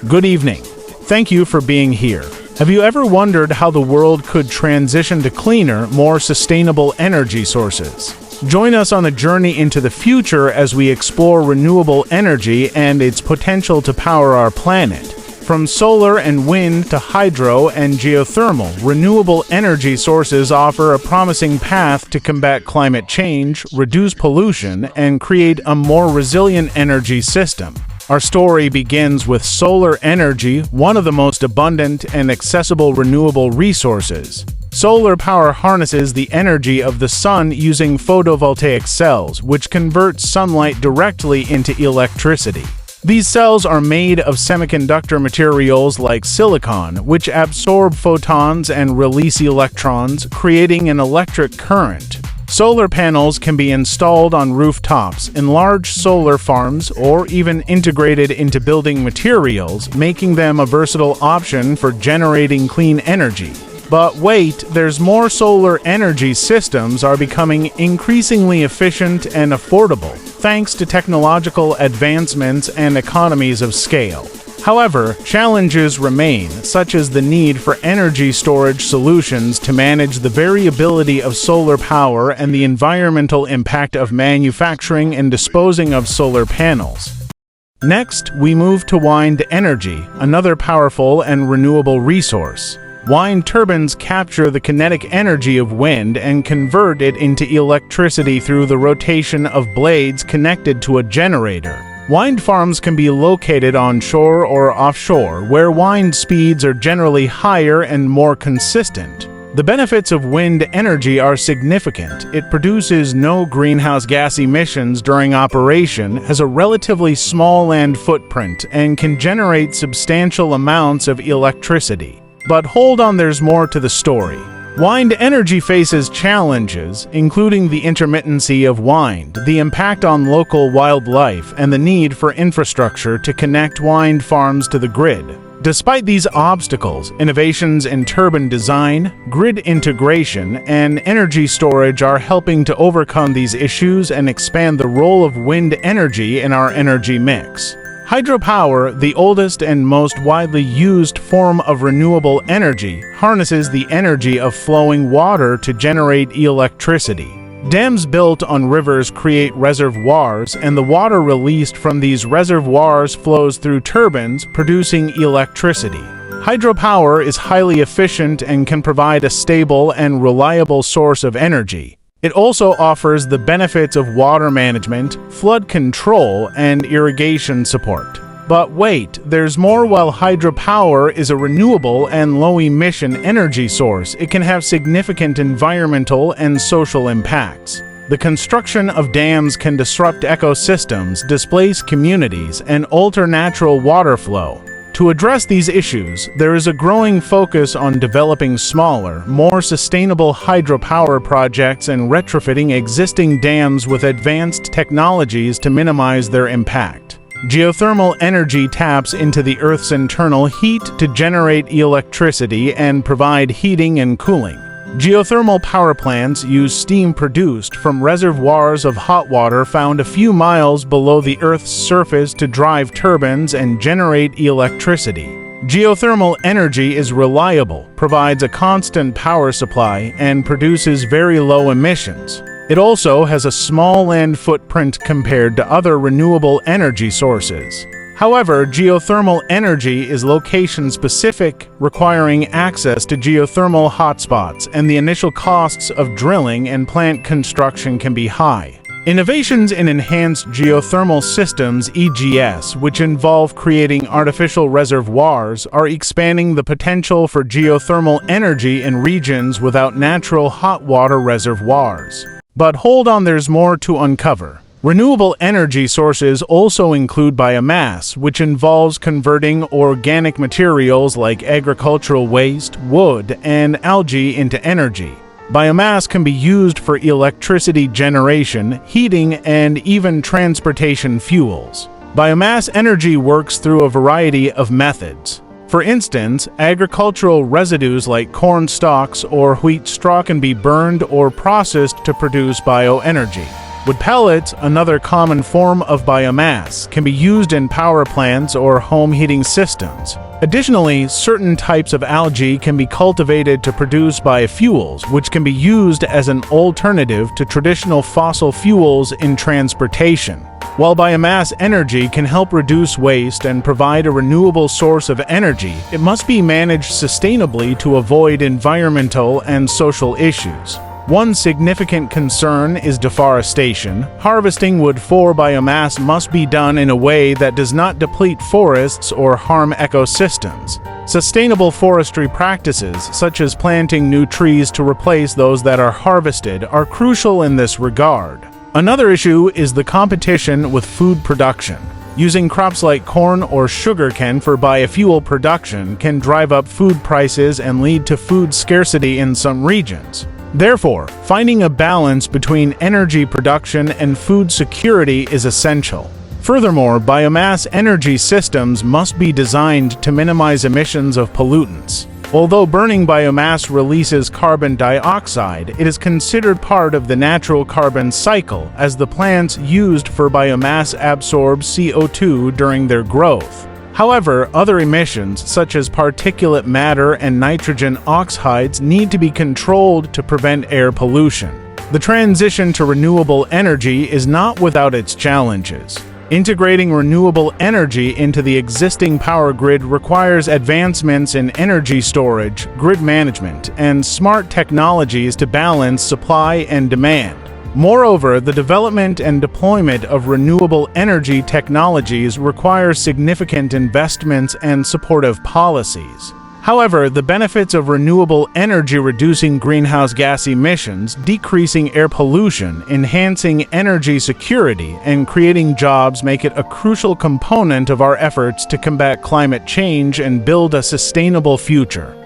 Good evening. Thank you for being here. Have you ever wondered how the world could transition to cleaner, more sustainable energy sources? Join us on a journey into the future as we explore renewable energy and its potential to power our planet. From solar and wind to hydro and geothermal, renewable energy sources offer a promising path to combat climate change, reduce pollution, and create a more resilient energy system. Our story begins with solar energy, one of the most abundant and accessible renewable resources. Solar power harnesses the energy of the sun using photovoltaic cells, which convert sunlight directly into electricity. These cells are made of semiconductor materials like silicon, which absorb photons and release electrons, creating an electric current. Solar panels can be installed on rooftops, in large solar farms, or even integrated into building materials, making them a versatile option for generating clean energy. But wait, there's more. Solar energy systems are becoming increasingly efficient and affordable, thanks to technological advancements and economies of scale. However, challenges remain, such as the need for energy storage solutions to manage the variability of solar power and the environmental impact of manufacturing and disposing of solar panels. Next, we move to wind energy, another powerful and renewable resource. Wind turbines capture the kinetic energy of wind and convert it into electricity through the rotation of blades connected to a generator. Wind farms can be located onshore or offshore, where wind speeds are generally higher and more consistent. The benefits of wind energy are significant. It produces no greenhouse gas emissions during operation, has a relatively small land footprint, and can generate substantial amounts of electricity. But hold on, there's more to the story. Wind energy faces challenges, including the intermittency of wind, the impact on local wildlife, and the need for infrastructure to connect wind farms to the grid. Despite these obstacles, innovations in turbine design, grid integration, and energy storage are helping to overcome these issues and expand the role of wind energy in our energy mix. Hydropower, the oldest and most widely used form of renewable energy, harnesses the energy of flowing water to generate electricity. Dams built on rivers create reservoirs, and the water released from these reservoirs flows through turbines, producing electricity. Hydropower is highly efficient and can provide a stable and reliable source of energy. It also offers the benefits of water management, flood control, and irrigation support. But wait, there's more. While hydropower is a renewable and low-emission energy source, it can have significant environmental and social impacts. The construction of dams can disrupt ecosystems, displace communities, and alter natural water flow. To address these issues, there is a growing focus on developing smaller, more sustainable hydropower projects and retrofitting existing dams with advanced technologies to minimize their impact. Geothermal energy taps into the Earth's internal heat to generate electricity and provide heating and cooling. Geothermal power plants use steam produced from reservoirs of hot water found a few miles below the Earth's surface to drive turbines and generate electricity. Geothermal energy is reliable, provides a constant power supply, and produces very low emissions. It also has a small land footprint compared to other renewable energy sources. However, geothermal energy is location-specific, requiring access to geothermal hotspots, and the initial costs of drilling and plant construction can be high. Innovations in enhanced geothermal systems (EGS), which involve creating artificial reservoirs, are expanding the potential for geothermal energy in regions without natural hot water reservoirs. But hold on, there's more to uncover. Renewable energy sources also include biomass, which involves converting organic materials like agricultural waste, wood, and algae into energy. Biomass can be used for electricity generation, heating, and even transportation fuels. Biomass energy works through a variety of methods. For instance, agricultural residues like corn stalks or wheat straw can be burned or processed to produce bioenergy. Wood pellets, another common form of biomass, can be used in power plants or home heating systems. Additionally, certain types of algae can be cultivated to produce biofuels, which can be used as an alternative to traditional fossil fuels in transportation. While biomass energy can help reduce waste and provide a renewable source of energy, it must be managed sustainably to avoid environmental and social issues. One significant concern is deforestation. Harvesting wood for biomass must be done in a way that does not deplete forests or harm ecosystems. Sustainable forestry practices, such as planting new trees to replace those that are harvested, are crucial in this regard. Another issue is the competition with food production. Using crops like corn or sugarcane for biofuel production can drive up food prices and lead to food scarcity in some regions. Therefore, finding a balance between energy production and food security is essential. Furthermore, biomass energy systems must be designed to minimize emissions of pollutants. Although burning biomass releases carbon dioxide, it is considered part of the natural carbon cycle, as the plants used for biomass absorb CO2 during their growth. However, other emissions, such as particulate matter and nitrogen oxides, need to be controlled to prevent air pollution. The transition to renewable energy is not without its challenges. Integrating renewable energy into the existing power grid requires advancements in energy storage, grid management, and smart technologies to balance supply and demand. Moreover, the development and deployment of renewable energy technologies requires significant investments and supportive policies. However, the benefits of renewable energy reducing greenhouse gas emissions, decreasing air pollution, enhancing energy security, and creating jobs make it a crucial component of our efforts to combat climate change and build a sustainable future.